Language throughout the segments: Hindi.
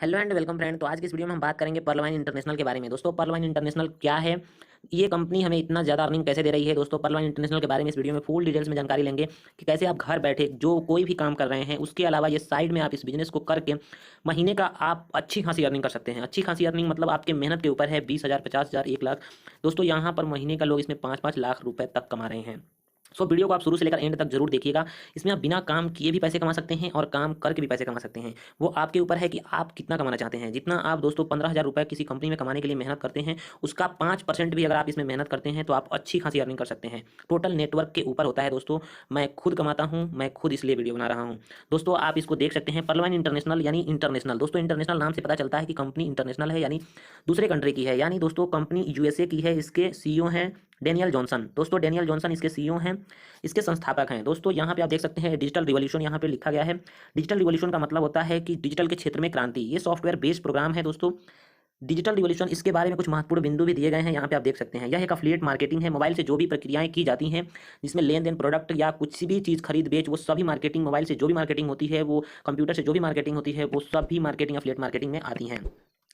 Hello and welcome friend. तो आज की इस वीडियो में हम बात करेंगे पर्लवाइन इंटरनेशनल के बारे में। दोस्तों पर्लवाइन इंटरनेशनल क्या है, ये कंपनी हमें इतना ज़्यादा अर्निंग कैसे दे रही है। दोस्तों पर्लवाइन इंटरनेशनल के बारे में इस वीडियो में फुल डिटेल्स में जानकारी लेंगे कि कैसे आप घर बैठे जो कोई भी काम कर रहे हैं उसके अलावा ये साइड में आप इस बिजनेस को करके महीने का आप अच्छी खासी अर्निंग कर सकते हैं। अच्छी खासी अर्निंग मतलब आपके मेहनत के ऊपर है। 20,000, 50,000, 1 लाख। दोस्तों यहाँ पर महीने का लोग इसमें 5-5 लाख रुपए तक कमा रहे हैं। सो वीडियो को आप शुरू से लेकर एंड तक जरूर देखिएगा। इसमें आप बिना काम किए भी पैसे कमा सकते हैं और काम करके भी पैसे कमा सकते हैं। वो आपके ऊपर है कि आप कितना कमाना चाहते हैं। जितना आप दोस्तों 15,000 रुपये किसी कंपनी में कमाने के लिए मेहनत करते हैं, उसका 5% भी अगर आप इसमें मेहनत करते हैं तो आप अच्छी खासी अर्निंग कर सकते हैं। टोटल नेटवर्क के ऊपर होता है दोस्तों। मैं खुद कमाता हूँ, मैं खुद इसलिए वीडियो बना रहा हूँ। दोस्तों आप इसको देख सकते हैं, पर्लवाइन इंटरनेशनल यानी इंटरनेशनल। दोस्तों इंटरनेशनल नाम से पता चलता है कि कंपनी इंटरनेशनल है, यानी दूसरे कंट्री की है। यानी दोस्तों कंपनी यूएसए की है। इसके सीईओ हैं डेनियल जॉनसन। दोस्तों डेनियल जॉनसन इसके सीईओ हैं, इसके संस्थापक हैं। दोस्तों यहाँ पे आप देख सकते हैं डिजिटल रिवॉल्यूशन यहाँ पे लिखा गया है। डिजिटल रिवॉल्यूशन का मतलब होता है कि डिजिटल के क्षेत्र में क्रांति। ये सॉफ्टवेयर बेस्ड प्रोग्राम है दोस्तों। डिजिटल रिवॉल्यूशन, इसके बारे में कुछ महत्वपूर्ण बिंदु भी दिए गए हैं, यहाँ पे आप देख सकते हैं। यह एक अफिलिएट मार्केटिंग है। मोबाइल से जो भी प्रक्रियाएं की जाती हैं, जिसमें लेन देन, प्रोडक्ट या कुछ भी चीज़ खरीद बेच, वो सभी मार्केटिंग, मोबाइल से जो भी मार्केटिंग होती है, वो कंप्यूटर से जो भी मार्केटिंग होती है, वो सभी मार्केटिंग अफिलिएट मार्केटिंग में आती हैं।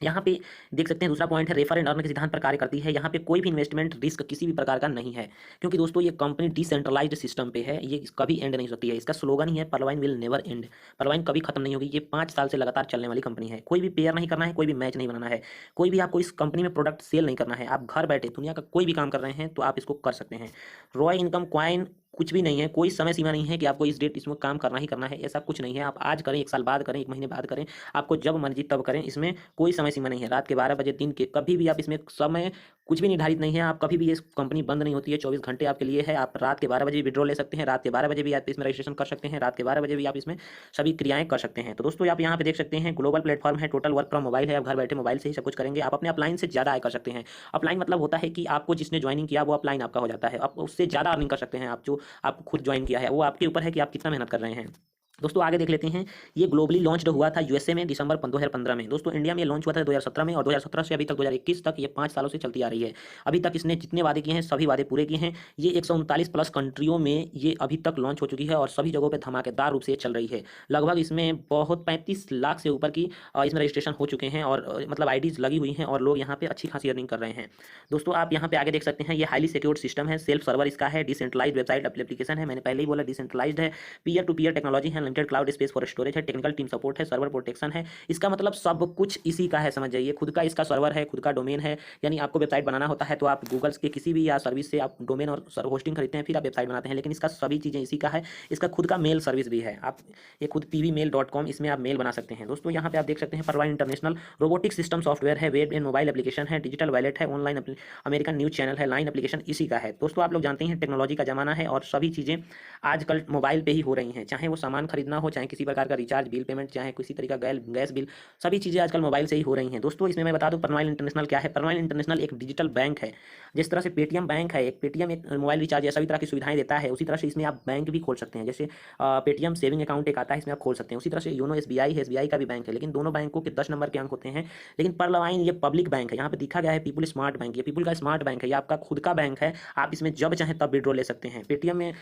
यहाँ पे देख सकते हैं दूसरा पॉइंट है, रेफर एंड अर्न के सिद्धांत पर कार्य करती है। यहाँ पे कोई भी इन्वेस्टमेंट रिस्क किसी भी प्रकार का नहीं है, क्योंकि दोस्तों ये कंपनी डिसेंट्रलाइज्ड सिस्टम पे है। ये कभी एंड नहीं होती है। इसका स्लोगन ही है परवाइन विल नेवर एंड। परवाइन कभी खत्म नहीं होगी। ये 5 साल से लगातार चलने वाली कंपनी है। कोई भी पेयर नहीं करना है, कोई भी मैच नहीं बनाना है, कोई भी आपको इस कंपनी में प्रोडक्ट सेल नहीं करना है। आप घर बैठे दुनिया का कोई भी काम कर रहे हैं तो आप इसको कर सकते हैं। रॉय इनकम क्वाइन कुछ भी नहीं है। कोई समय सीमा नहीं है कि आपको इस डेट इसमें काम करना ही करना है, ऐसा कुछ नहीं है। आप आज करें, 1 साल बाद करें, 1 महीने बाद करें, आपको जब मर्जी तब करें। इसमें कोई समय सीमा नहीं है। रात के 12 बजे, दिन के कभी भी आप इसमें समय कुछ भी निर्धारित नहीं है। आप कभी भी, ये कंपनी बंद नहीं होती है। 24 घंटे आपके लिए है। आप रात के 12 बजे विड्रॉ ले सकते हैं, रात के 12 बजे भी आप इसमें रजिस्ट्रेशन कर सकते हैं, रात के 12 बजे भी आप इसमें सभी क्रियाएं कर सकते हैं। तो दोस्तों आप यहाँ पे देख सकते हैं ग्लोबल प्लेटफॉर्म है, टोटल वर्क फ्रॉम मोबाइल है। आप घर बैठे मोबाइल से ही सब कुछ करेंगे। आप अपने अपलाइन से ज़्यादा आय कर सकते हैं। अपलाइन मतलब होता है कि आपको जिसने ज्वाइनिंग किया वो अपलाइन आपका हो जाता है। आप उससे ज़्यादा अर्निंग कर सकते हैं। आप जो आप खुद ज्वाइन किया है, वो आपके ऊपर है कि आप कितना मेहनत कर रहे हैं। दोस्तों आगे देख लेते हैं। ये ग्लोबली लॉन्च्ड हुआ था यूएसए में दिसंबर 2015 में। दोस्तों इंडिया में लॉन्च हुआ था 2017 में, और 2017 से अभी तक 2021 तक, ये 5 सालों से चलती आ रही है। अभी तक इसने जितने वादे किए हैं सभी वादे पूरे किए हैं। ये 139 प्लस कंट्रियों में ये अभी तक लॉन्च हो चुकी है, और सभी जगहों पर धमाकेदार रूप से चल रही है। लगभग इसमें बहुत 35 लाख से ऊपर की इसमें रजिस्ट्रेशन हो चुके हैं, और मतलब आईडीज लगी हुई हैं, और लोग यहाँ पे अच्छी खासी अर्निंग कर रहे हैं। दोस्तों आप यहाँ पे आगे देख सकते हैं, ये हाईली सिक्योर्ड सिस्टम है। सेल्फ सर्वर इसका है, डिसेंट्रलाइज्ड वेबसाइट एप्लीकेशन है। मैंने पहले ही बोला डिसेंट्रलाइज्ड है। पीयर टू पीयर टेक्नोलॉजी है, limited cloud space for storage है, टेक्निकल टीम सपोर्ट है, सर्वर प्रोटेक्शन है। इसका मतलब सब कुछ इसी का है, समझ जाइए। खुद का इसका सर्वर है, खुद का डोमेन है। यानी आपको वेबसाइट बनाना होता है तो आप गूगल्स के किसी भी या सर्विस से आप डोमेन और होस्टिंग खरीदते हैं, फिर आप वेबसाइट बनाते हैं, लेकिन इसका सभी चीज़ें इसी का है। इसका खुद का मेल सर्विस भी है। आप ये खुद pvmail.com, इसमें आप मेल बना सकते हैं। दोस्तों यहाँ पे आप देख सकते हैं परवाइन इंटरनेशनल रोबोटिक सिस्टम सॉफ्टवेयर है, वेब एंड मोबाइल एप्लीकेशन है, डिजिटल वॉलेट है, ऑनलाइन अमेरिकन न्यूज चैनल है, लाइन एप्लीकेशन इसी का है। दोस्तों आप लोग जानते हैं टेक्नोलॉजी का जमाना है, और सभी चीज़ें आजकल मोबाइल पे ही हो रही हैं। चाहे वो सामान खरीदना हो, चाहे किसी प्रकार का रिचार्ज बिल पेमेंट, चाहे किसी तरीका गैस बिल, सभी चीज़ें आजकल मोबाइल से ही हो रही हैं। दोस्तों इसमें मैं बता दूं परवाइन इंटरनेशनल क्या है। परवाइन इंटरनेशनल एक डिजिटल बैंक है। जिस तरह से पेटीएम बैंक है, एक पेटीएम एक मोबाइल रिचार्ज या सभी तरह की सुविधाएं देता है, उसी तरह से इसमें आप बैंक भी खोल सकते हैं। जैसे पेटीएम सेविंग अकाउंट एक आता है, इसमें आप खोल सकते हैं। उसी तरह से योनो एसबीआई है, एसबीआई का भी बैंक है, लेकिन दोनों बैंकों के 10 नंबर के अंक होते हैं। लेकिन परवाइन ये पब्लिक बैंक है। यहाँ पे दिखा गया है पीपुल स्मार्ट बैंक। ये पीपुल का स्मार्ट बैंक है, ये आपका खुद का बैंक है। आप इसमें जब चाहें तब विड्रॉ ले सकते हैं। पेटीएम में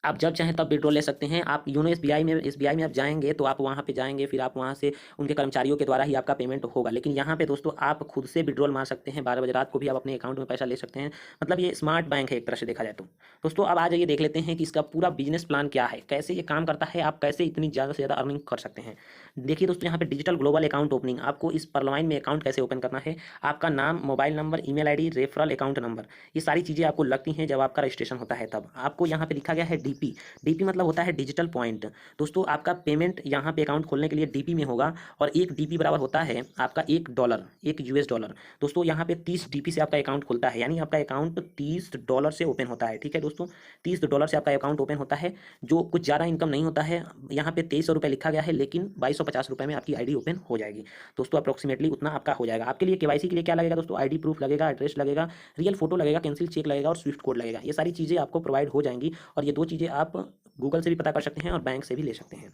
आप जब चाहें तब विड्रॉ ले सकते हैं। आप योनो एसबीआई में आप जाएंगे तो आप वहाँ पे जाएंगे, फिर आप वहाँ से उनके कर्मचारियों के द्वारा ही आपका पेमेंट होगा। लेकिन यहाँ पे दोस्तों आप खुद से विड्रॉल मार सकते हैं। 12 बजे रात को भी आप अपने अकाउंट में पैसा ले सकते हैं। मतलब ये स्मार्ट बैंक है एक तरह से देखा जाए तो। दोस्तों अब आ जाइए देख लेते हैं कि इसका पूरा बिजनेस प्लान क्या है, कैसे ये काम करता है, आप कैसे इतनी ज़्यादा से ज़्यादा अर्निंग कर सकते हैं। देखिए दोस्तों यहाँ पे डिजिटल ग्लोबल अकाउंट ओपनिंग, आपको इस परलवाइन में अकाउंट कैसे ओपन करना है। आपका नाम, mobile number, email ID, referral account number, ये सारी चीज़ें आपको लगती हैं जब आपका रजिस्ट्रेशन होता है। तब आपको यहाँ पे लिखा गया है डीपी। डीपी मतलब होता है डिजिटल पॉइंट। दोस्तों आपका पेमेंट यहाँ पे अकाउंट खोलने के लिए डीपी में होगा, और एक डीपी बराबर होता है आपका $1, एक यूएस डॉलर। दोस्तों यहाँ पे 30 डीपी से आपका अकाउंट खुलता है, यानी आपका अकाउंट $30 से ओपन होता है। ठीक है दोस्तों, $30 से आपका अकाउंट ओपन होता है, जो कुछ ज़्यादा इनकम नहीं होता है। यहाँ पे 2300 रुपये लिखा गया है, लेकिन 2250 रुपये में आपकी आईडी ओपन हो जाएगी। दोस्तों अप्रोक्सीमेटली उतना आपका हो जाएगा। आपके लिए केवाईसी के लिए क्या लगेगा दोस्तों, आईडी प्रूफ लगेगा, एड्रेस लगेगा, रियल फोटो लगेगा, कैंसिल चेक लगेगा, और स्विफ्ट कोड लगेगा। ये सारी चीज़ें आपको प्रोवाइड हो जाएंगी, और ये 2 चीज़ें आप गूगल से भी पता कर सकते हैं और बैंक से भी ले सकते हैं।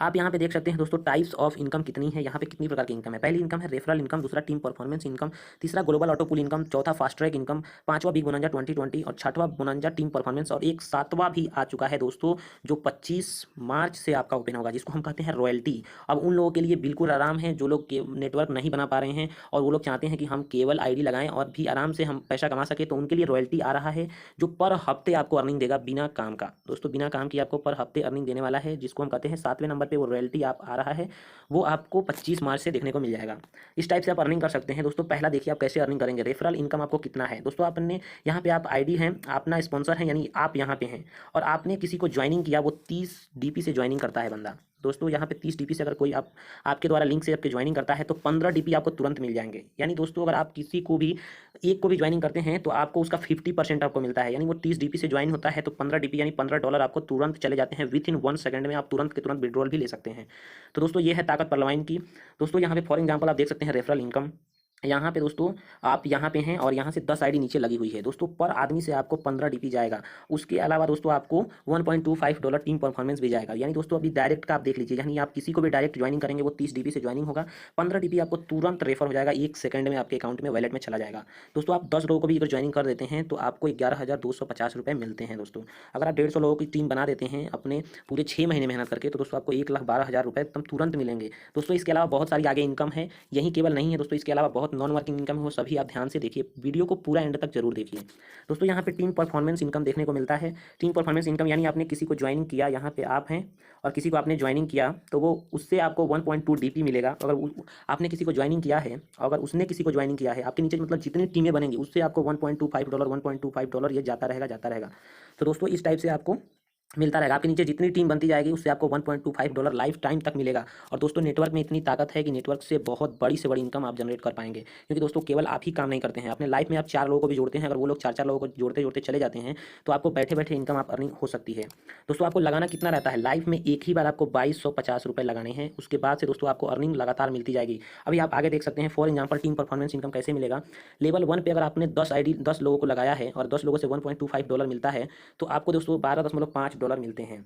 आप यहाँ पे देख सकते हैं दोस्तों टाइप्स ऑफ इनकम कितनी है, यहाँ पे कितनी प्रकार की इनकम है। पहली इनकम है रेफरल इनकम, दूसरा टीम परफॉर्मेंस इनकम, तीसरा ग्लोबल ऑटो पूल इनकम, चौथा फास्ट ट्रैक इनकम, पांचवा बिग बोनंजा 2020 और छठवां बोनंजा टीम परफॉर्मेंस, और एक सातवां भी आ चुका है दोस्तों जो 25 मार्च से आपका ओपन होगा, जिसको हम कहते हैं रॉयल्टी। अब उन लोगों के लिए बिल्कुल आराम है जो लोग नेटवर्क नहीं बना पा रहे हैं और वो लोग चाहते हैं कि हम केवल आईडी लगाएं और भी आराम से हम पैसा कमा सके, तो उनके लिए रॉयल्टी आ रहा है जो पर हफ्ते आपको अर्निंग देगा बिना काम का। दोस्तों बिना काम की आपको पर हफ्ते अर्निंग देने वाला है, जिसको हम कहते हैं 7वें नंबर पे वो रॉयल्टी आप आ रहा है, वो आपको 25 मार्च से देखने को मिल जाएगा। इस टाइप से आप अर्निंग कर सकते हैं दोस्तों। पहला देखिए आप कैसे अर्निंग करेंगे। रेफरल इनकम आपको कितना है दोस्तों, आपने यहाँ पे आप आईडी हैं, अपना स्पॉन्सर है, यानी आप यहाँ पे हैं और आपने किसी को ज्वाइनिंग किया, वो 30 डीपी से ज्वाइनिंग करता है बंदा। दोस्तों यहाँ पे 30 डीपी से अगर कोई आपके द्वारा लिंक से आपके ज्वाइनिंग करता है तो 15 डीपी आपको तुरंत मिल जाएंगे। यानी दोस्तों अगर आप किसी को भी एक को भी ज्वाइनिंग करते हैं तो आपको उसका 50% आपको मिलता है। यानी वो 30 डीपी से ज्वाइन होता है तो 15 डीपी यानी $15 आपको तुरंत चले जाते हैं। विथ इन 1 सेकंड में आप तुरंत के तुरंत विड्रॉल भी ले सकते हैं। तो दोस्तों ये है ताकत परलवाइन की। दोस्तों यहाँ पे फॉर एग्जाम्पल आप देख सकते हैं रेफरल इनकम। यहाँ पे दोस्तों आप यहाँ पे हैं और यहाँ से 10 आईडी नीचे लगी हुई है दोस्तों, पर आदमी से आपको 15 डीपी जाएगा। उसके अलावा दोस्तों आपको $1.25 टीम परफॉर्मेंस भी जाएगा। यानी दोस्तों अभी डायरेक्ट का आप देख लीजिए, यानी आप किसी को भी डायरेक्ट ज्वाइनिंग करेंगे वो 30 डीपी से ज्वाइनिंग होगा, 15 डीपी आपको तुरंत रेफर हो जाएगा, 1 सेकंड में आपके अकाउंट में वैलेट में चला जाएगा। दोस्तों आप 10 लोगों को भी अगर ज्वाइनिंग कर देते हैं तो आपको 11,250 रुपये मिलते हैं दोस्तों। अगर आप 150 लोगों की टीम बना देते हैं अपने पूरे 6 महीने मेहनत करके तो दोस्तों आपको 1,12,000 रुपये एकदम तुरंत मिलेंगे दोस्तों। इसके अलावा बहुत सारी आगे इनकम है, यही केवल नहीं है दोस्तों, इसके अलावा बहुत नॉन वर्किंग इनकम है, वो सभी आप ध्यान से देखिए, वीडियो को पूरा एंड तक जरूर देखिए। दोस्तों यहाँ पे टीम परफॉर्मेंस इनकम देखने को मिलता है। टीम परफॉर्मेंस इनकम यानी आपने किसी को ज्वाइनिंग किया, यहाँ पे आप हैं और किसी को आपने ज्वाइनिंग किया तो वो उससे आपको 1.2 डीपी मिलेगा। अगर आपने किसी को ज्वाइनिंग किया है, अगर उसने किसी को ज्वाइनिंग किया है, आपके नीचे मतलब जितनी टीमें बनेंगी उससे आपको $1.25 ये जाता रहेगा जाता रहेगा। तो दोस्तों इस टाइप से आपको मिलता रहेगा। आपके नीचे जितनी टीम बनती जाएगी उससे आपको $1.25 लाइफ टाइम तक मिलेगा। और दोस्तों नेटवर्क में इतनी ताकत है कि नेटवर्क से बहुत बड़ी से बड़ी इनकम आप जनरेट कर पाएंगे, क्योंकि दोस्तों केवल आप ही काम नहीं करते हैं, अपने लाइफ में आप 4 लोगों को भी जोड़ते हैं। अगर वो लोग 4 लोगों को जोड़ते जोड़ते चले जाते हैं तो आपको बैठे बैठे इनकम आप अर्निंग हो सकती है। दोस्तों आपको लगाना कितना रहता है, लाइफ में एक ही बार आपको 2250 रुपये लगाने हैं, उसके बाद से दोस्तों आपको अर्निंग लगातार मिलती जाएगी। अभी आप आगे देख सकते हैं for example team performance income कैसे मिलेगा। लेवल 1 पे अगर आपने 10 लोगों को लगाया है और 10 लोगों से $1.25 मिलता है तो आपको दोस्तों $12.5 मिलते हैं।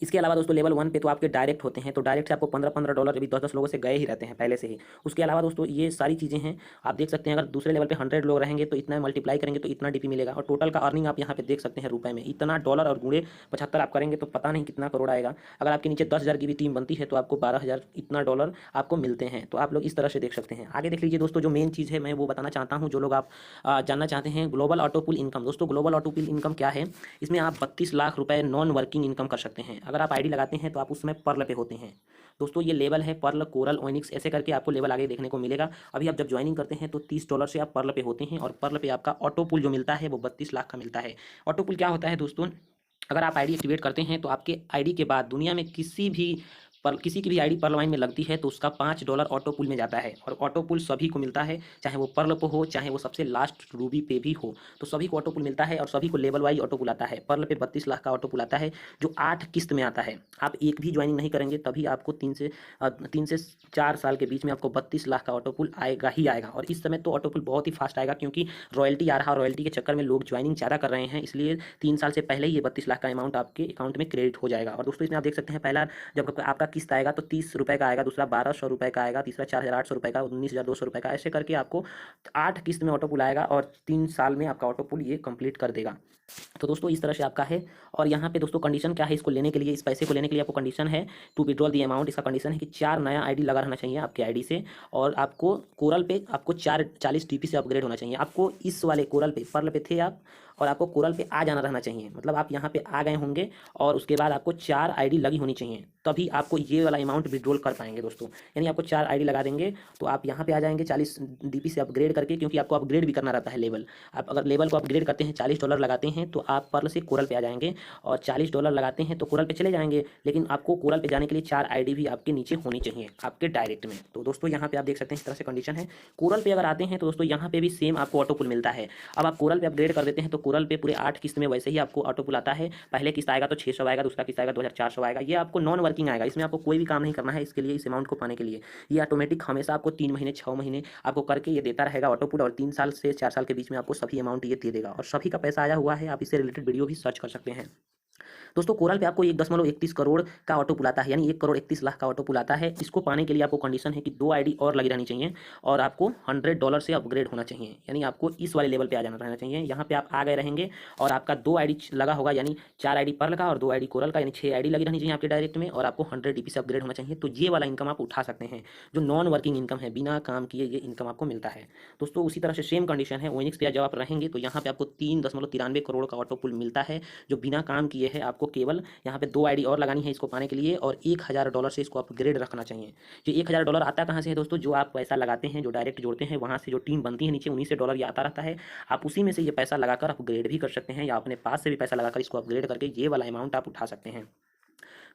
इसके अलावा दोस्तों लेवल 1 पे तो आपके डायरेक्ट होते हैं, तो डायरेक्ट से आपको $15 अभी 10 लोगों से गए ही रहते हैं पहले से ही। उसके अलावा दोस्तों ये सारी चीज़ें हैं, आप देख सकते हैं अगर दूसरे लेवल पे 100 लोग रहेंगे तो इतना मल्टीप्लाई करेंगे तो इतना डीपी मिलेगा। और टोटल का अर्निंग आप यहाँ पे देख सकते हैं रुपए में, इतना डॉलर और गुणे 75 आप करेंगे तो पता नहीं कितना करोड़ आएगा। अगर आपके नीचे 10,000 की भी टीम बनती है तो आपको 12,000 इतना डॉलर आपको मिलते हैं। तो आप लोग इस तरह से देख सकते हैं। आगे देख लीजिए दोस्तों, जो मेन चीज़ है मैं वो बताना चाहता हूँ, जो लोग आप जानना चाहते हैं, ग्लोबल ऑटो पूल इनकम। दोस्तों ग्लोबल ऑटो पूल इनकम क्या है, इसमें आप 32 लाख रुपए नॉन वर्किंग इनकम कर सकते हैं। अगर आप आईडी लगाते हैं तो आप उस समय पर्ल पे होते हैं दोस्तों। ये लेवल है पर्ल, कोरल, ओनिक्स, ऐसे करके आपको लेवल आगे देखने को मिलेगा। अभी आप जब ज्वाइनिंग करते हैं तो $30 से आप पर्ल पे होते हैं और पर्ल पे आपका ऑटो पूल जो मिलता है वो 32 लाख का मिलता है। ऑटो पूल क्या होता है दोस्तों, अगर आप आईडी एक्टिवेट करते हैं तो आपके आईडी के बाद दुनिया में किसी की भी आईडी पर्लवाइन में लगती है तो उसका $5 ऑटो पूल में जाता है। और ऑटो पूल सभी को मिलता है, चाहे वो पर्ल पे हो चाहे वो सबसे लास्ट रूबी पे भी हो, तो सभी को ऑटो पूल मिलता है और सभी को लेवल वाइज ऑटो पूल आता है। पर्ल पे 32 लाख का ऑटो पूल आता है जो 8 किस्त में आता है। आप एक भी ज्वाइनिंग नहीं करेंगे तभी आपको 3 से 4 साल के बीच में आपको 32 लाख का ऑटो पूल आएगा ही आएगा। और इस समय तो ऑटो पूल बहुत ही फास्ट आएगा, क्योंकि रॉयल्टी आ रहा है और रॉयल्टी के चक्कर में लोग ज्वाइनिंग ज़्यादा कर रहे हैं, इसलिए 3 साल से पहले ही ये 32 लाख का अमाउंट आपके अकाउंट में क्रेडिट हो जाएगा। और दोस्तों इसमें आप देख सकते हैं पहला जब आपका किस्त आएगा तो ₹30 का आएगा, दूसरा ₹1,200 का आएगा, तीसरा ₹4,800 का, ₹19,200 का, ऐसे करके आपको 8 किस्त में ऑटो पूल आएगा और 3 साल में आपका ऑटो पूल ये कंप्लीट कर देगा। तो दोस्तों इस तरह से आपका है। और यहाँ पे दोस्तों कंडीशन क्या है, इसको लेने के लिए, इस पैसे को लेने के लिए आपको कंडीशन है टू विड्रॉल दी अमाउंट। इसका कंडीशन है कि 4 नया आईडी लगा रहना चाहिए आपके आईडी से और आपको कोरल पे आपको 40 डीपी से अपग्रेड होना चाहिए। आपको इस वाले कोरल पे, पर्ल पे थे आप और आपको कोरल पे आ जाना रहना चाहिए, मतलब आप यहाँ पे आ गए होंगे और उसके बाद आपको 4 आईडी लगी होनी चाहिए, तभी आपको ये वाला अमाउंट विड्रॉल कर पाएंगे दोस्तों। यानी आपको 4 आईडी लगा देंगे तो आप यहाँ पे आ जाएंगे 40 डीपी से अपग्रेड करके, क्योंकि आपको अपग्रेड भी करना रहता है लेवल। आप अगर लेवल को अपग्रेड करते हैं, $40 लगाते हैं तो आप पर्ल से कोरल पे आ जाएंगे, और $40 लगाते हैं तो कोरल पे चले जाएंगे, लेकिन आपको कोरल पे जाने के लिए 4 आईडी भी आपके नीचे होनी चाहिए आपके डायरेक्ट में। तो दोस्तों यहाँ पे आप देख सकते हैं इस तरह से कंडीशन है। कोरल पे अगर आते हैं तो दोस्तों यहाँ पे भी सेम आपको ऑटो पूल मिलता है। अब आप कोरल पे अपग्रेड कर देते हैं तो कोरल पे पूरे 8 किस्त में वैसे ही आपको ऑटो पूल आता है। पहले किस्त आएगा तो 600 आएगा, दूसरा किस्त आएगा 2,400 आएगा। ये आपको नॉन वर्किंग आएगा, इसमें आपको कोई भी काम नहीं करना है इसके लिए, इस अमाउंट को पाने के लिए। ये ऑटोमेटिक हमेशा आपको 3 महीने 6 महीने आपको करके ये देता रहेगा ऑटो पूल, और 3 साल से 4 साल के बीच में आपको सभी अमाउंट ये दे देगा। और सभी का पैसा आया हुआ है, आप इससे रिलेटेड वीडियो भी सर्च कर सकते हैं। दोस्तों कोरल पे आपको 1.31 करोड़ का ऑटो पुल आता है, यानी 1 करोड़ 31 लाख का ऑटो पुल आता है। इसको पाने के लिए आपको कंडीशन है कि 2 आईडी और लगी रहनी चाहिए और आपको $100 से अपग्रेड होना चाहिए, यानी आपको इस वाले लेवल पे आ जाना रहना चाहिए। यहाँ पे आप आ गए रहेंगे और आपका 2 आईडी लगा होगा, यानी 4 आईडी पर्ल का और 2 आईडी कोरल का, यानी 6 आईडी लगी रहनी चाहिए आपके डायरेक्ट में, और आपको 100 DP से अपग्रेड होना चाहिए। तो ये वाला इनकम आप उठा सकते हैं, जो नॉन वर्किंग इनकम है, बिना काम किए ये इनकम आपको मिलता है। दोस्तों उसी तरह से सेम कंडीशन है ओएनएक्स पे जब आप रहेंगे तो यहाँ पे आपको 3.93 करोड़ का ऑटो पुल मिलता है, जो बिना काम किए है। आपको केवल यहाँ पे 2 आईडी और लगानी है इसको पाने के लिए, और $1000 से इसको अपग्रेड रखना चाहिए। जो $1000 आता कहाँ से है दोस्तों? जो आप पैसा लगाते हैं, जो डायरेक्ट जोड़ते हैं, वहाँ से जो टीम बनती है नीचे, उन्हीं से डॉलर ये आता रहता है। आप उसी में से ये पैसा लगाकर अपग्रेड भी कर सकते हैं, या अपने पास से भी पैसा लगाकर इसको अपग्रेड करके ये वाला अमाउंट आप उठा सकते हैं।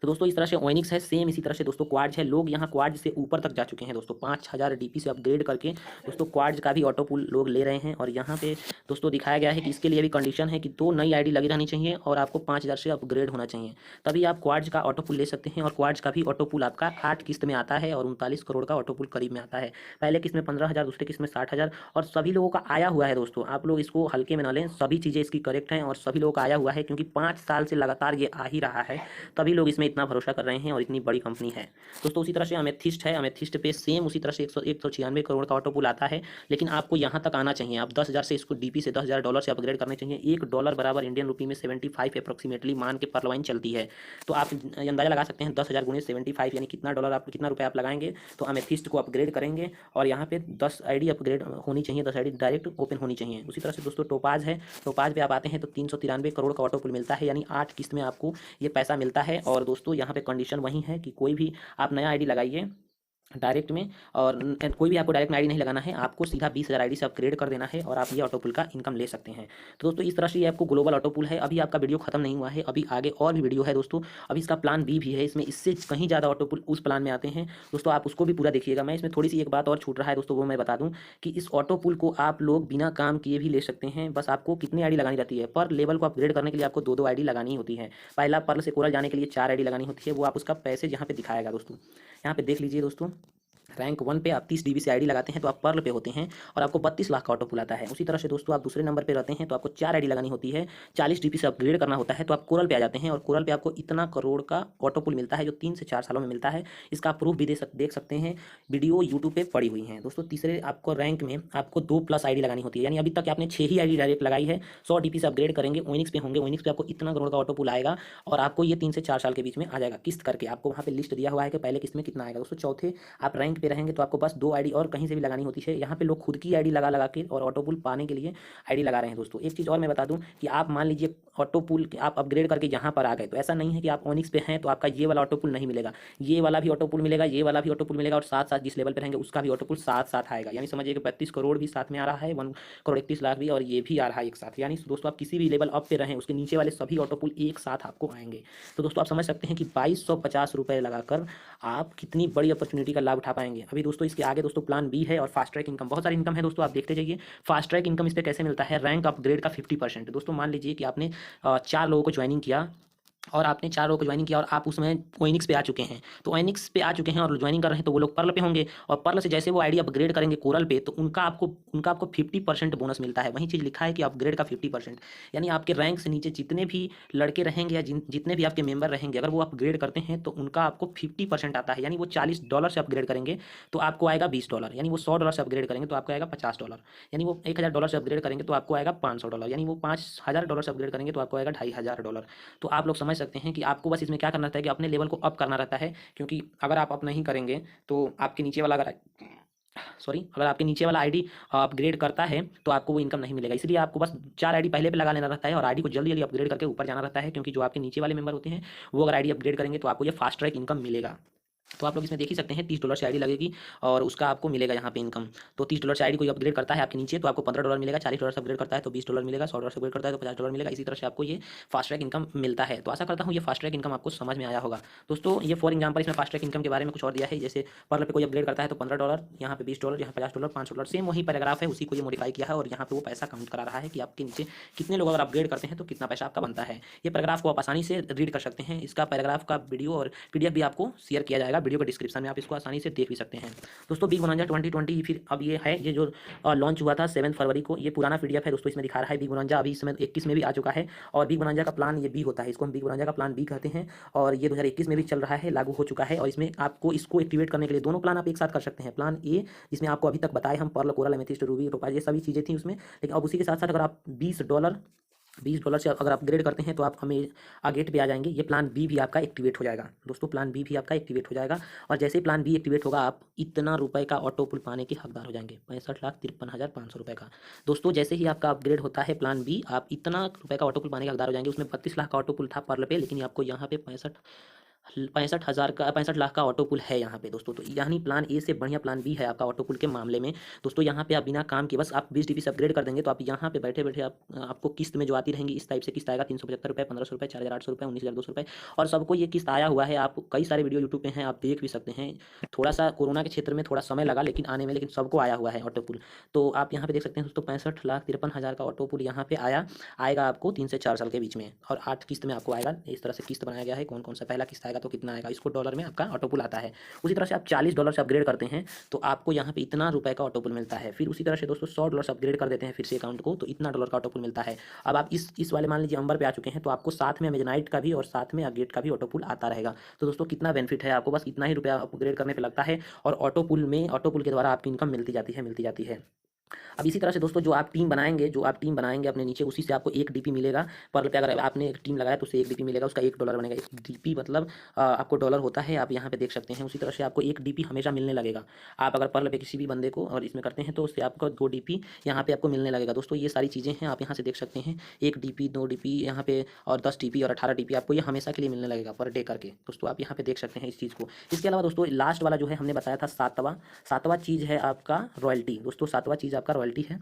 तो दोस्तों इस तरह से ओएनिक्स है, सेम इसी तरह से दोस्तों क्वाड्स है। लोग यहाँ क्वाड्स से ऊपर तक जा चुके हैं दोस्तों, 5000 DP से अपग्रेड करके दोस्तों क्वाड्स का भी ऑटो पुल लोग ले रहे हैं। और यहाँ पे दोस्तों दिखाया गया है कि इसके लिए भी कंडीशन है कि 2 नई आईडी लगी रहनी चाहिए और आपको 5000 से अपग्रेड होना चाहिए, तभी आप क्वाड्स का ऑटो पुल ले सकते हैं। और क्वाड्स का भी ऑटो पुल आपका 8 किस्त में आता है और 39 करोड़ का ऑटो पुल करीब में आता है। पहले किस्त में 15,000, दूसरे किस्त में 60,000, और सभी लोगों का आया हुआ है दोस्तों। आप लोग इसको हल्के में ना लें, सभी चीज़ें इसकी करेक्ट हैं और सभी लोगों का आया हुआ है, क्योंकि 5 साल से लगातार ये आ ही रहा है, तभी लोग इसमें इतना भरोसा कर रहे हैं और इतनी बड़ी कंपनी है दोस्तों। उसी तरह से अमेथिस्ट है, अमेथिस्ट पे सेम उसी तरह से 196 करोड़ का ऑटो पुल आता है, लेकिन आपको यहाँ तक आना चाहिए। आप 10,000 से इसको DP से $10,000 से अपग्रेड करने चाहिए। $1 बराबर इंडियन रुपी में 75 अप्रोक्सीमेटली मान के परलवाइन चलती है। तो आप अंदाजा लगा सकते हैं 10,000 गुणे 75, यानी कितना डॉलर आप कितना रुपये आप लगाएंगे। तो अमेथिस्ट को अपग्रेड करेंगे और यहाँ पे 10 आईडी अपग्रेड होनी चाहिए, 10 आईडी डायरेक्ट ओपन होनी चाहिए। उसी तरह से दोस्तों टोपाज है, टोपाज पे आप आते हैं तो 393 करोड़ का ऑटो पुल मिलता है, यानी 8 किस्त में आपको ये पैसा मिलता है। और दोस्तों यहाँ पे कंडीशन वही है कि कोई भी आप नया आईडी लगाइए डायरेक्ट में, और कोई भी आपको डायरेक्ट में आईडी नहीं लगाना है, आपको सीधा 20,000 आईडी से अपग्रेड कर देना है और आप ये ऑटो पुल का इनकम ले सकते हैं। तो दोस्तों इस तरह से ये आपको ग्लोबल ऑटो पुल है। अभी आपका वीडियो खत्म नहीं हुआ है, अभी आगे और भी वीडियो है दोस्तों। अभी इसका प्लान बी भी है, इसमें इससे कहीं ज़्यादा ऑटो पुल उस प्लान में आते हैं दोस्तों, आप उसको भी पूरा देखिएगा। मैं इसमें थोड़ी सी एक बात और छूट रहा है दोस्तों, वो मैं बता दूं कि इस ऑटो पुल को आप लोग बिना काम किए भी ले सकते हैं। बस आपको कितनी आईडी लगानी रहती है? पर लेवल को अपग्रेड करने के लिए आपको 2-2 आईडी लगानी होती है। पहला पर्ल से कोरल जाने के लिए 4 आईडी लगानी होती है, वो आप उसका पैसेज यहाँ पे दिखाएगा दोस्तों। यहाँ पे देख लीजिए दोस्तों, रैंक 1 पे आप 30 DB से आईडी लगाते हैं तो आप पर्ल पे होते हैं और आपको 32 लाख का ऑटो पुल आता है। उसी तरह से दोस्तों आप दूसरे नंबर पे रहते हैं तो आपको 4 आईडी लगानी होती है, 40 DP से अपग्रेड करना होता है, तो आप कोरल पे आ जाते हैं और कोरल पे आपको इतना करोड़ का ऑटो पुल मिलता है, जो 3 से 4 सालों में मिलता है। इसका प्रूफ भी देख सकते हैं, वीडियो यूट्यूब पे पड़ी हुई है दोस्तों। तीसरे आपको रैंक में आपको 2+ आईडी लगानी होती है, यानी अभी तक आपने 6 ही आईडी डायरेक्ट लगाई है। 100 DP से अपग्रेड करेंगे, ओएनिक्स पे होंगे, ओएनिक्स पे आपको इतना करोड़ का ऑटो पुल आएगा और आपको ये 3 से 4 साल के बीच में आ जाएगा किस्त करके। आपको वहाँ पे लिस्ट दिया हुआ है कि पहले किस्त में कितना आएगा दोस्तों। चौथे आप रैंक पे रहेंगे तो आपको बस 2 आईडी और कहीं से भी लगानी होती है। यहाँ पे लोग खुद की आईडी लगा के और ऑटो पुल पाने के लिए आईडी लगा रहे हैं दोस्तों। एक चीज़ और मैं बता दूं कि आप मान लीजिए ऑटो पुल आप अपग्रेड करके यहाँ पर आ गए, तो ऐसा नहीं है कि आप ओनिक्स पे हैं तो आपका ये वाला ऑटो पुल नहीं मिलेगा, ये वाला भी ऑटो पुल मिलेगा, ये वाला भी ऑटो पुल मिलेगा, और साथ साथ जिस लेवल पे रहेंगे उसका भी ऑटो पुल साथ साथ आएगा। यानी समझिए कि 32 करोड़ भी साथ में आ रहा है, 1 करोड़ 31 लाख भी, और ये भी आ रहा है एक साथ। यानी दोस्तों आप किसी भी लेवल अप पे रहें, उसके नीचे वाले सभी ऑटो पुल एक साथ आपको आएंगे। तो दोस्तों आप समझ सकते हैं कि 2250 रुपये लगाकर आप कितनी बड़ी अपॉर्चुनिटी का लाभ उठा पाएंगे। अभी दोस्तों इसके आगे दोस्तों प्लान बी है और फास्ट ट्रैक इनकम, बहुत सारी इनकम है दोस्तों, आप देखते जाइए। फास्ट ट्रैक इनकम इस पर कैसे मिलता है? रैंक अपग्रेड का 50%। दोस्तों मान लीजिए कि आपने 4 लोगों को ज्वाइनिंग किया और आपने 4 लोगों को ज्वाइनिंग किया और आप उसमें ओएनिक्स पे आ चुके हैं, तो ओएनिक्स पे आ चुके हैं और ज्वाइनिंग कर रहे हैं, तो वो लोग पर्ल पे होंगे और पर्ल से जैसे वो आईडी अपग्रेड करेंगे कोरल पे, तो उनका आपको 50% बोनस मिलता है। वही चीज़ लिखा है कि अपग्रेड का 50%, यानी आपके रैंक से नीचे जितने भी लड़के रहेंगे या जितने भी आपके मेंबर रहेंगे, अगर वो अपग्रेड करते हैं तो उनका आपको 50% आता है। यानी वो $40 से अपग्रेड करेंगे तो आपको आएगा $20, यानी वो $100 से अपग्रेड करेंगे तो आपको आएगा $50, यानी वो $1000 से अपग्रेड करेंगे तो आपको आएगा $500, यानी वो $5000 से अपग्रेड करेंगे तो आपको आएगा $2500। तो आप लोग समझ सकते हैं कि आपको बस इसमें क्या करना रहता है कि अपने लेवल को अप करना रहता है, क्योंकि अगर आप अप नहीं करेंगे तो आपके नीचे वाला अगर आपके नीचे वाला आईडी अपग्रेड करता है तो आपको वो इनकम नहीं मिलेगा। इसलिए आपको बस 4 आईडी पहले पे लगा लेना रहता है और आईडी को जल्दी जल्दी अपग्रेड करके ऊपर जाना रहता है, क्योंकि जो आपके नीचे वाले मेंबर होते हैं वो अगर आईडी अपग्रेड करेंगे तो आपको ये फास्ट ट्रैक इनकम मिलेगा। तो आप लोग इसमें देख ही सकते हैं $30 से आईडी लगेगी और उसका आपको मिलेगा यहाँ पे इनकम। तो $30 से आईडी कोई अपग्रेड करता है आपके नीचे तो आपको $15 मिलेगा, $40 से अपग्रेड करता है तो $20 मिलेगा, $100 से अपग्रेड करता है तो $50 मिलेगा। इसी तरह से आपको ये फास्ट ट्रैक इनकम मिलता है। तो आशा करता हूँ ये फास्ट ट्रैक इनकम आपको समझ में आया होगा दोस्तों। ये फॉर एग्जाम्पल इसमें फास्ट ट्रैक इनकम के बारे में कुछ और दिया है, जैसे पर्ल पे कोई अपग्रेड करता है तो $15, यहाँ पे $20, यहाँ $50, $500, सेम वही पैराग्राफ है, उसी को ये मॉडिफाई किया है और यहाँ पे वो पैसा काउंट करा रहा है कि आपके नीचे कितने लोग अगर अपग्रेड करते हैं तो कितना पैसा आपका बनता है। ये पैराग्राफ को आप आसानी से रीड कर सकते हैं। इसका पैराग्राफ का वीडियो और PDF भी आपको शेयर किया जाएगा जाएगा वीडियो के डिस्क्रिप्शन में, आप इसको आसानी से देख भी सकते हैं। दोस्तों बिग बोनांजा 2020 फिर अब ये है, ये जो लॉन्च हुआ था 7 फरवरी को, ये पुराना पीडीएफ है दोस्तों, इसमें दिखा रहा है बिग बोनांजा अभी इसमें 21 में भी आ चुका है। और बिग बोनांजा का प्लान ये बी होता है, इसको हम बिग बोनांजा का प्लान बी कहते हैं, और ये 2021 में भी चल रहा है, लागू हो चुका है। और इसमें आपको इसको एक्टिवेट करने के लिए दोनों प्लान आप एक साथ कर सकते हैं। प्लान ए जिसमें आपको अभी तक बताए हम pearl, coral, amethyst, ruby, topaz, ये सभी चीज़ें थी उसमें, लेकिन अब उसी के साथ साथ अगर आप $20 से अगर अपग्रेड करते हैं तो आप हमें गेट पे आ जाएंगे। ये प्लान बी भी आपका एक्टिवेट हो जाएगा दोस्तों, प्लान बी भी आपका एक्टिवेट हो जाएगा। और जैसे ही प्लान बी एक्टिवेट होगा आप इतना रुपए का ऑटो पुल पाने के हकदार हो जाएंगे, 65,53,500 रुपये का। दोस्तों जैसे ही आपका अपग्रेड होता है प्लान बी, आप इतना रुपए का ऑटो पुल पाने के हकदार हो जाएंगे। उसमें 32 लाख का ऑटो पुल था पर्ल पे, लेकिन आपको यहाँ पे 65 लाख का ऑटो पुल है यहाँ पे दोस्तों। तो यानी प्लान ए से बढ़िया प्लान बी है आपका ऑटो पुल के मामले में। दोस्तों यहाँ पे आप बिना काम के बस आप 20 DP से अपग्रेड कर देंगे तो आप यहाँ पे बैठे बैठे आपको किस्त में जो आती रहेंगी इस टाइप से किस्त आएगा, 375 रुपये, 1500 रुपये, 4800 रुपये, 19,200 रुपये, और सबको ये किस्त आया हुआ है। आप कई सारे वीडियो यूट्यूब पे हैं, आप देख भी सकते हैं। थोड़ा सा कोरोना के क्षेत्र में थोड़ा समय लगा लेकिन आने में, लेकिन सबको आया हुआ है ऑटो पुल। तो आप यहाँ पे देख सकते हैं दोस्तों 65,53,000 का ऑटो पुल यहाँ पे आएगा आपको 3 से 4 साल के बीच में, और 8 किस्त में आपको आएगा। इस तरह से किस्त बनाया गया है, कौन कौन सा पहला किस्त आएगा तो कितना आएगा, इसको डॉलर में आपका ऑटो पुल आता है। उसी तरह से आप $40 से अपग्रेड करते हैं तो आपको यहाँ पे इतना रुपए का ऑटो पुल मिलता है। फिर उसी तरह से दोस्तों $100 से अपग्रेड कर देते हैं फिर से अकाउंट को, तो इतना डॉलर का ऑटो पुल मिलता है। अब आप इस वाले मान लीजिए अंबर पे आ चुके हैं तो आपको साथ में अमेजनाइट का भी और साथ में गेट का भी ऑटो पुल आता रहेगा। तो दोस्तों कितना बेनिफिट है, आपको बस इतना ही रुपया अपग्रेड करने पर लगता है और ऑटो पुल के द्वारा आपकी इनकम मिलती जाती है। अब इसी तरह से दोस्तों जो आप टीम बनाएंगे अपने नीचे, उसी से आपको 1 DP मिलेगा। पर्ल पे अगर आपने एक टीम लगाया तो उससे 1 DP मिलेगा, उसका $1 बनेगा। 1 DP मतलब आपको डॉलर होता है, आप यहाँ पे देख सकते हैं। उसी तरह से आपको 1 DP हमेशा मिलने लगेगा। आप अगर पर्ल पे किसी भी बंदे को और इसमें करते हैं तो उससे आपको 2 DP यहाँ पे आपको मिलने लगेगा। दोस्तों ये सारी चीज़ें हैं, आप यहाँ से देख सकते हैं। 1 DP, 2 DP यहाँ पे, और 10 DP और 18 DP आपको ये हमेशा के लिए मिलने लगेगा पर डे करके। दोस्तों आप यहाँ पे देख सकते हैं इस चीज़ को। इसके अलावा दोस्तों लास्ट वाला जो है हमने बताया था सातवां चीज़ है आपका रॉयल्टी। दोस्तों सातवां चीज़ आपका रॉयल्टी है।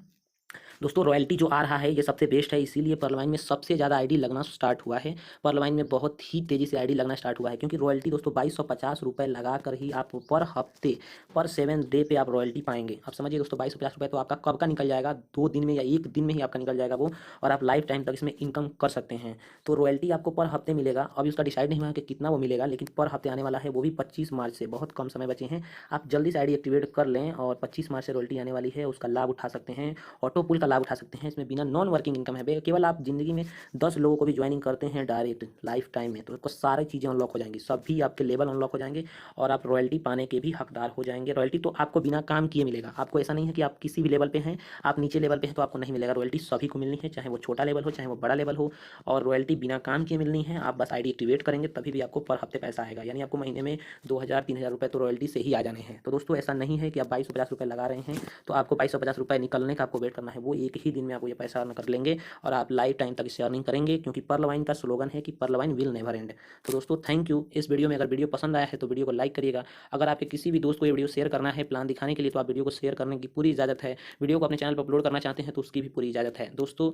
दोस्तों रॉयल्टी जो आ रहा है ये सबसे बेस्ट है, इसीलिए पर्लवाइन में सबसे ज़्यादा आईडी लगना स्टार्ट हुआ है। पर्लवाइन में बहुत ही तेज़ी से आईडी लगना स्टार्ट हुआ है, क्योंकि रॉयल्टी दोस्तों 2250 रुपये लगा कर ही आप पर हफ्ते पर 7 डे पे आप रॉयल्टी पाएंगे। आप समझिए दोस्तों 2250 रुपये तो आपका कब का निकल जाएगा, 2 दिन में या 1 दिन में ही आपका निकल जाएगा वो, और आप लाइफ टाइम तक इसमें इनकम कर सकते हैं। तो रॉयल्टी आपको पर हफ्ते मिलेगा। अभी उसका डिसाइड नहीं हुआ है कि कितना वो मिलेगा, लेकिन पर हफ्ते आने वाला है, वो भी 25 मार्च से। बहुत कम समय बचे हैं, आप जल्दी से आईडी एक्टिवेट कर लें और 25 मार्च से रॉयल्टी आने वाली है, उसका लाभ उठा सकते हैं, ऑटो पुल का लाभ उठा सकते हैं। इसमें बिना नॉन वर्किंग इनकम है, केवल आप जिंदगी में 10 लोगों को भी ज्वाइनिंग करते हैं डायरेक्ट लाइफ टाइम में, तो उसको सारी चीज़ें अनलॉक हो जाएंगी, सभी आपके लेवल अनलॉक हो जाएंगे और आप रॉयल्टी पाने के भी हकदार हो जाएंगे। रॉयल्टी तो आपको बिना काम किए मिलेगा, आपको ऐसा नहीं है कि आप किसी भी लेवल पे हैं, आप नीचे लेवल पे हैं तो आपको नहीं मिलेगा। रॉयल्टी सभी को मिलनी है, चाहे वो छोटा लेवल हो चाहे वो बड़ा लेवल हो, और रॉयल्टी बिना काम किए मिलनी है। आप बस आईडी एक्टिवेट करेंगे तभी भी आपको पर हफ्ते पैसा आएगा, यानी आपको महीने में 2000-3000 रुपये तो रॉयल्टी से ही आ जाने हैं। तो दोस्तों ऐसा नहीं है कि आप 2250 रुपये लगा रहे हैं तो आपको 2250 रुपये निकलने का आपको वेट करना है, वो एक ही दिन में आपको ये पैसा अर्न कर लेंगे और आप लाइफ टाइम तक इससे अर्निंग करेंगे, क्योंकि पर्लवाइन का स्लोगन है कि पर्लवाइन विल नेवर एंड। तो दोस्तों थैंक यू। इस वीडियो में अगर वीडियो पसंद आया है तो वीडियो को लाइक करिएगा। अगर आपके किसी भी दोस्त को ये वीडियो शेयर करना है प्लान दिखाने के लिए तो आप वीडियो को शेयर करने की पूरी इजाज़त है। वीडियो को अपने चैनल पर अपलोड करना चाहते हैं तो उसकी भी पूरी इजाज़त है। दोस्तों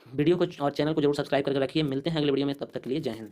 वीडियो को और चैनल को जरूर सब्सक्राइब करके रखिए। मिलते हैं अगले वीडियो में, तब तक के लिए जय हिंद।